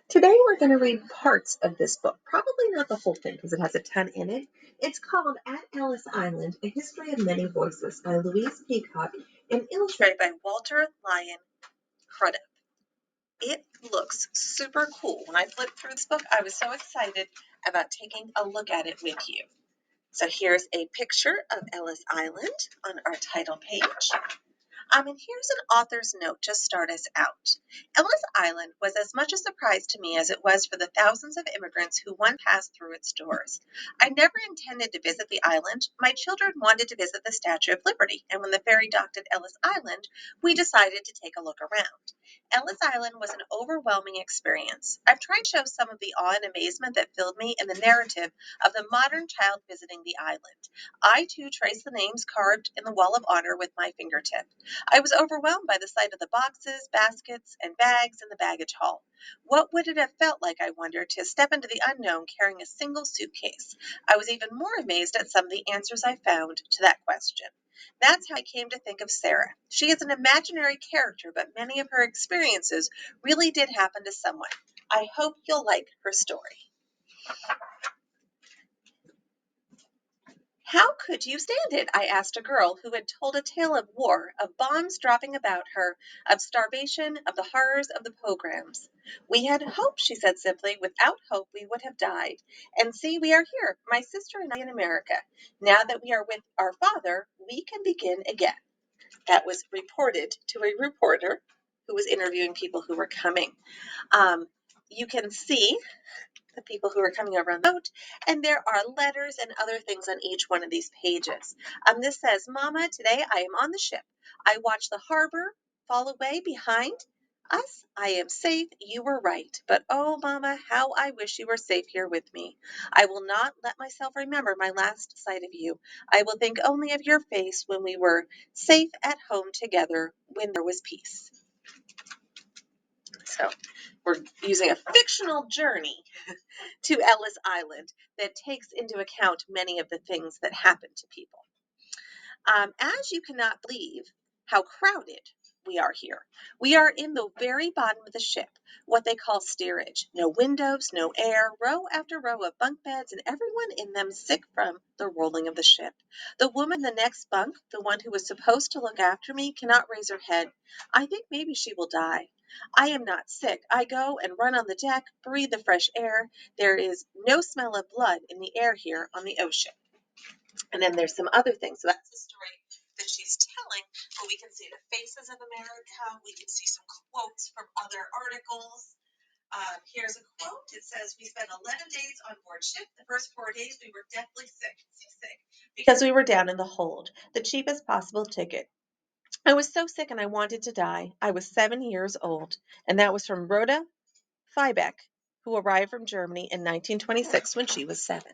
Today we're going to read parts of this book, probably not the whole thing because it has a ton in it. It's called At Ellis Island, A History of Many Voices by Louise Peacock and illustrated by Walter Lyon Crudup. It looks super cool. When I flipped through this book, I was so excited about taking a look at it with you. So here's a picture of Ellis Island on our title page. And here's an author's note to start us out. Ellis Island was as much a surprise to me as it was for the thousands of immigrants who once passed through its doors. I never intended to visit the island. My children wanted to visit the Statue of Liberty, and when the ferry docked at Ellis Island, we decided to take a look around. Ellis Island was an overwhelming experience. I've tried to show some of the awe and amazement that filled me in the narrative of the modern child visiting the island. I, too, traced the names carved in the Wall of Honor with my fingertip. I was overwhelmed by the sight of the boxes, baskets, and bags in the baggage hall. What would it have felt like, I wondered, to step into the unknown carrying a single suitcase? I was even more amazed at some of the answers I found to that question. That's how I came to think of Sera. She is an imaginary character, but many of her experiences really did happen to someone. I hope you'll like her story. How could you stand it? I asked a girl who had told a tale of war, of bombs dropping about her, of starvation, of the horrors of the pogroms. We had hope, she said simply. Without hope, we would have died. And see, we are here, my sister and I in America. Now that we are with our father, we can begin again. That was reported to a reporter who was interviewing people who were coming. You can see the people who are coming over on the boat, and there are letters and other things on each one of these pages. This says, Mama, today I am on the ship. I watch the harbor fall away behind us. I am safe. You were right. But oh, Mama, how I wish you were safe here with me. I will not let myself remember my last sight of you. I will think only of your face when we were safe at home together, when there was peace. So we're using a fictional journey to Ellis Island that takes into account many of the things that happen to people. As you cannot believe how crowded we are here. We are in the very bottom of the ship, what they call steerage. No windows, no air, row after row of bunk beds, and everyone in them sick from the rolling of the ship. The woman in the next bunk, the one who was supposed to look after me, cannot raise her head. I think maybe she will die. I am not sick. I go and run on the deck, breathe the fresh air. There is no smell of blood in the air here on the ocean. And then there's some other things. So that's the story that she's telling, but we can see the faces of America. We can see some quotes from other articles. Here's a quote. It says, we spent 11 days on board ship. The first 4 days we were deathly sick, seasick, because we were down in the hold, the cheapest possible ticket. I was so sick and I wanted to die. I was 7 years old. And that was from Rhoda Fiebeck, who arrived from Germany in 1926 when she was 7.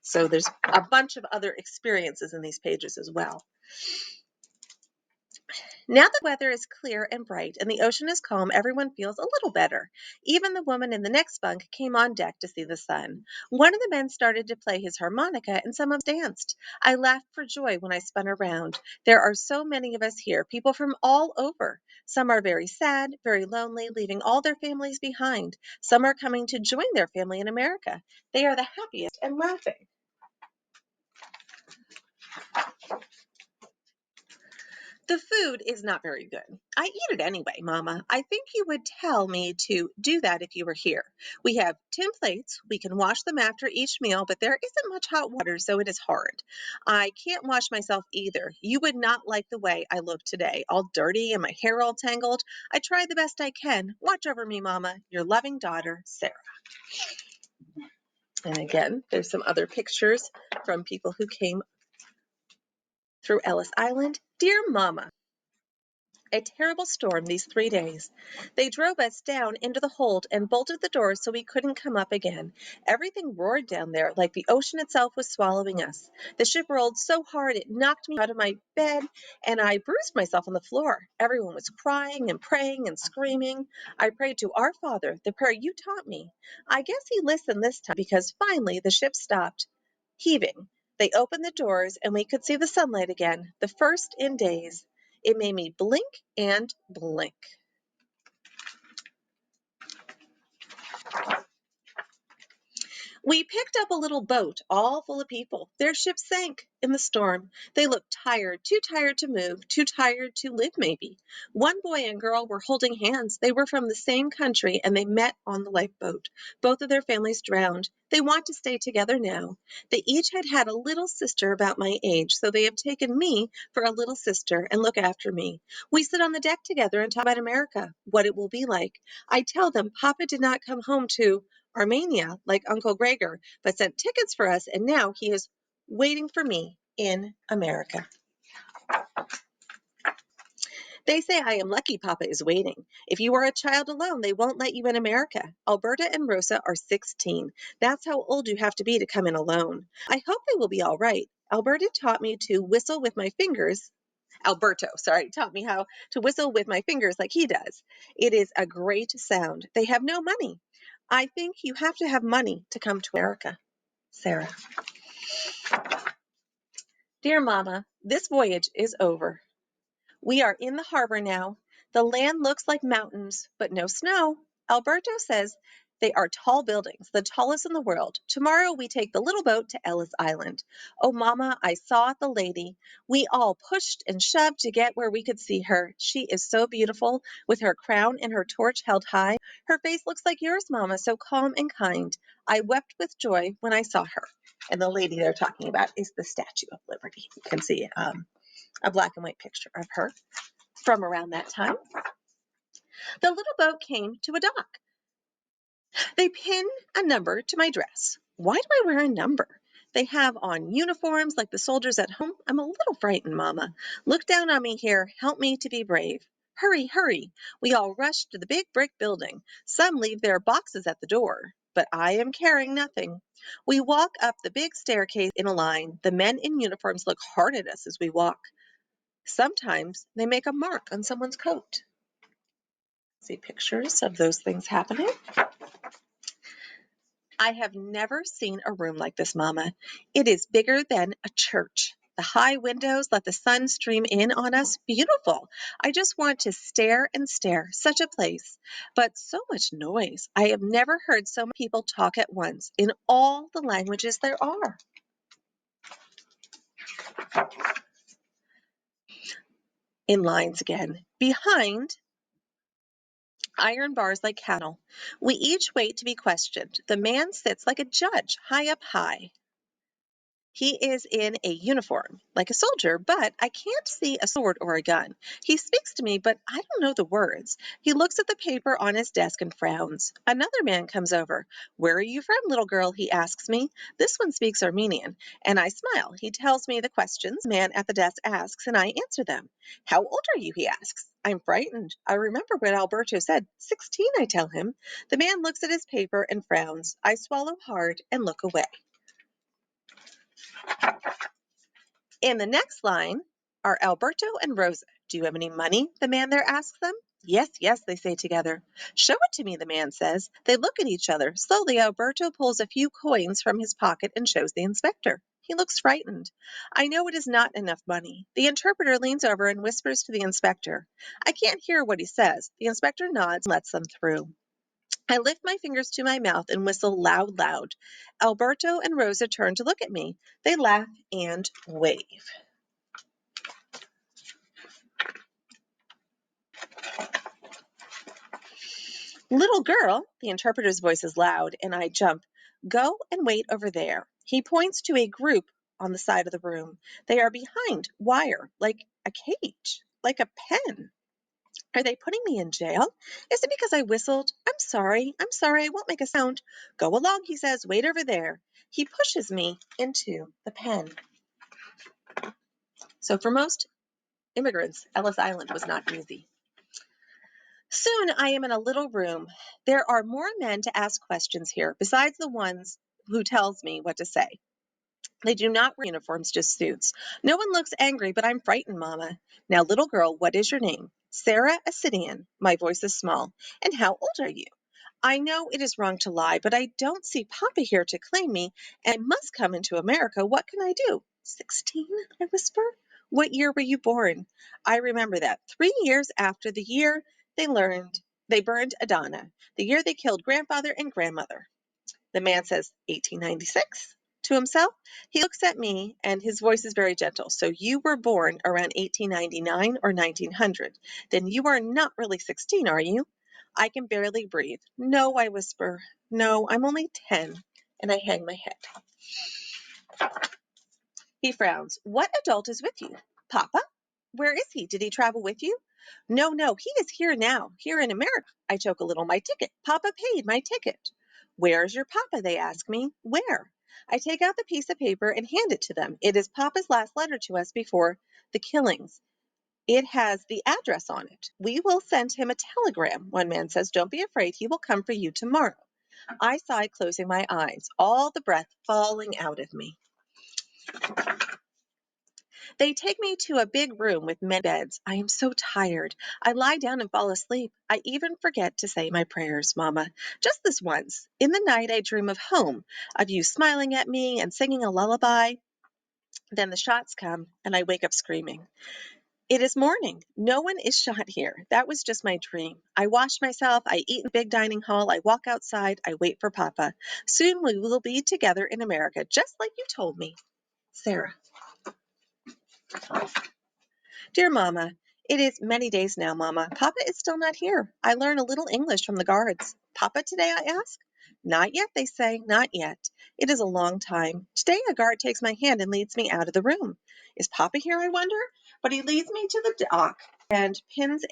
So there's a bunch of other experiences in these pages as well. Now the weather is clear and bright and the ocean is calm, everyone feels a little better. Even the woman in the next bunk came on deck to see the sun. One of the men started to play his harmonica and some of us danced. I laughed for joy when I spun around. There are so many of us here, people from all over. Some are very sad, very lonely, leaving all their families behind. Some are coming to join their family in America. They are the happiest and laughing. The food is not very good. I eat it anyway, Mama. I think you would tell me to do that if you were here. We have 10 plates. We can wash them after each meal, but there isn't much hot water, so it is hard. I can't wash myself either. You would not like the way I look today, all dirty and my hair all tangled. I try the best I can. Watch over me, Mama. Your loving daughter, Sera. And again, there's some other pictures from people who came through Ellis Island. Dear Mama, a terrible storm these 3 days. They drove us down into the hold and bolted the doors so we couldn't come up again. Everything roared down there like the ocean itself was swallowing us. The ship rolled so hard it knocked me out of my bed and I bruised myself on the floor. Everyone was crying and praying and screaming. I prayed to our Father, the prayer you taught me. I guess he listened this time because finally the ship stopped heaving. They opened the doors and we could see the sunlight again, the first in days. It made me blink and blink. We picked up a little boat all full of people. Their ship sank in the storm. They looked tired, too tired to move, too tired to live, maybe. One boy and girl were holding hands. They were from the same country and they met on the lifeboat. Both of their families drowned. They want to stay together now. They each had had a little sister about my age, so they have taken me for a little sister and look after me. We sit on the deck together and talk about America, what it will be like. I tell them Papa did not come home to Armenia, like Uncle Gregor, but sent tickets for us, and now he is waiting for me in America. They say I am lucky Papa is waiting. If you are a child alone, they won't let you in America. Alberta and Rosa are 16. That's how old you have to be to come in alone. I hope they will be all right. Alberta taught me to whistle with my fingers. Alberto, sorry, taught me how to whistle with my fingers like he does. It is a great sound. They have no money. I think you have to have money to come to America. Sera. Dear Mama, this voyage is over. We are in the harbor now. The land looks like mountains, but no snow. Alberto says they are tall buildings, the tallest in the world. Tomorrow we take the little boat to Ellis Island. Oh, Mama, I saw the lady. We all pushed and shoved to get where we could see her. She is so beautiful, with her crown and her torch held high. Her face looks like yours, Mama, so calm and kind. I wept with joy when I saw her. And the lady they're talking about is the Statue of Liberty. You can see a black and white picture of her from around that time. The little boat came to a dock. They pinned a number to my dress. Why do I wear a number? They have on uniforms like the soldiers at home. I'm a little frightened, Mama. Look down on me here. Help me to be brave. Hurry, hurry. We all rush to the big brick building. Some leave their boxes at the door, but I am carrying nothing. We walk up the big staircase in a line. The men in uniforms look hard at us as we walk. Sometimes they make a mark on someone's coat. See pictures of those things happening. I have never seen a room like this, Mama. It is bigger than a church. The high windows let the sun stream in on us. Beautiful. I just want to stare and stare. Such a place. But so much noise. I have never heard so many people talk at once in all the languages there are. In lines again. Behind iron bars like cattle. We each wait to be questioned. The man sits like a judge, high up high. He is in a uniform, like a soldier, but I can't see a sword or a gun. He speaks to me, but I don't know the words. He looks at the paper on his desk and frowns. Another man comes over. Where are you from, little girl? He asks me. This one speaks Armenian, and I smile. He tells me the questions the man at the desk asks, and I answer them. How old are you? He asks. I'm frightened. I remember what Alberto said. 16, I tell him. The man looks at his paper and frowns. I swallow hard and look away. In the next line are Alberto and Rosa. Do you have any money? The man there asks them. Yes, yes, they say together. Show it to me, the man says. They look at each other. Slowly, Alberto pulls a few coins from his pocket and shows the inspector. He looks frightened. I know it is not enough money. The interpreter leans over and whispers to the inspector. I can't hear what he says. The inspector nods and lets them through. I lift my fingers to my mouth and whistle loud, loud. Alberto and Rosa turn to look at me. They laugh and wave. Little girl, the interpreter's voice is loud, and I jump. Go and wait over there. He points to a group on the side of the room. They are behind wire, like a cage, like a pen. Are they putting me in jail? Is it because I whistled? I'm sorry, I won't make a sound. Go along, he says, wait over there. He pushes me into the pen. So for most immigrants, Ellis Island was not easy. Soon I am in a little room. There are more men to ask questions here, besides the ones who tells me what to say. They do not wear uniforms, just suits. No one looks angry, but I'm frightened, Mama. Now, little girl, what is your name? Sera Asidian. My voice is small. And how old are you? I know it is wrong to lie, but I don't see Papa here to claim me, and I must come into America. What can I do? 16, I whisper. What year were you born? I remember that. 3 years after the year they burned Adana, the year they killed grandfather and grandmother. The man says, 1896 to himself. He looks at me and his voice is very gentle. So you were born around 1899 or 1900. Then you are not really 16, are you? I can barely breathe. No, I whisper. No, I'm only 10. And I hang my head. He frowns. What adult is with you? Papa? Where is he? Did he travel with you? No, no, he is here now, here in America. I choke a little. My ticket. Papa paid my ticket. Where's your papa? They ask me. Where? I take out the piece of paper and hand it to them. It is Papa's last letter to us before the killings. It has the address on it. We will send him a telegram. One man says, don't be afraid. He will come for you tomorrow. I sigh, closing my eyes, all the breath falling out of me. They take me to a big room with many beds. I am so tired. I lie down and fall asleep. I even forget to say my prayers, Mama. Just this once. In the night, I dream of home, of you smiling at me and singing a lullaby. Then the shots come, and I wake up screaming. It is morning. No one is shot here. That was just my dream. I wash myself. I eat in the big dining hall. I walk outside. I wait for Papa. Soon we will be together in America, just like you told me. Sera. Dear Mama, it is many days now, Mama. Papa is still not here. I learn a little English from the guards. Papa today, I ask? Not yet, they say, not yet. It is a long time. Today a guard takes my hand and leads me out of the room. Is Papa here, I wonder? But he leads me to the dock and pins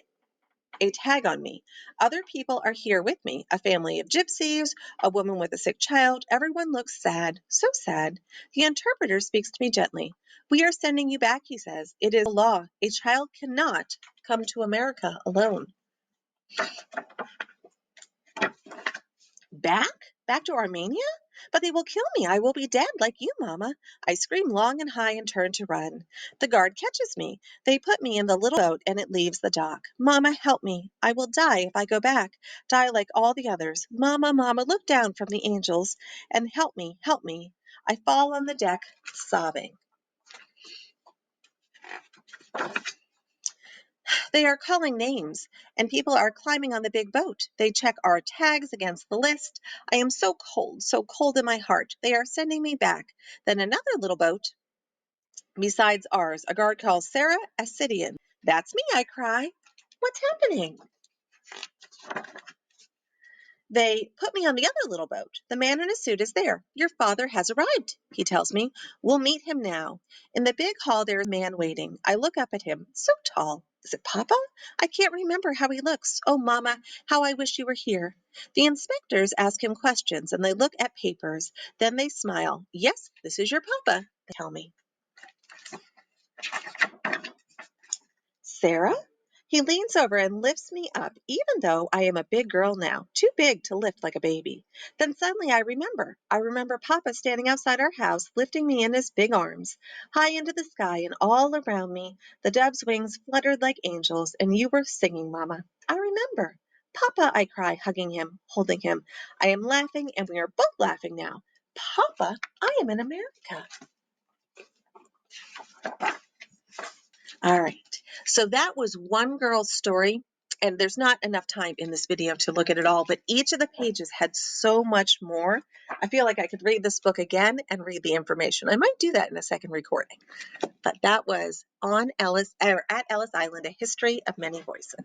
a tag on me. Other people are here with me, a family of gypsies, a woman with a sick child. Everyone looks sad, so sad. The interpreter speaks to me gently. We are sending you back, he says. It is a law. A child cannot come to America alone. Back? Back to Armenia? But they will kill me. I will be dead like you, Mama. I scream long and high and turn to run. The guard catches me. They put me in the little boat and it leaves the dock. Mama, help me. I will die if I go back. Die like all the others. Mama, Mama, look down from the angels and help me, help me. I fall on the deck, sobbing. They are calling names, and people are climbing on the big boat. They check our tags against the list. I am so cold in my heart. They are sending me back. Then another little boat besides ours. A guard calls Sera, a Sidian. That's me, I cry. What's happening? They put me on the other little boat. The man in a suit is there. Your father has arrived, he tells me. We'll meet him now. In the big hall, there is a man waiting. I look up at him. So tall. Is it Papa? I can't remember how he looks. Oh, Mama, how I wish you were here. The inspectors ask him questions, and they look at papers. Then they smile. Yes, this is your Papa, they tell me. Sera? He leans over and lifts me up, even though I am a big girl now, too big to lift like a baby. Then suddenly I remember. I remember Papa standing outside our house, lifting me in his big arms, high into the sky, and all around me, the dove's wings fluttered like angels, and you were singing, Mama. I remember. Papa, I cry, hugging him, holding him. I am laughing, and we are both laughing now. Papa, I am in America. All right. So that was one girl's story. And there's not enough time in this video to look at it all, but each of the pages had so much more. I feel like I could read this book again and read the information. I might do that in a second recording. But that was on Ellis, or at Ellis Island, A History of Many Voices.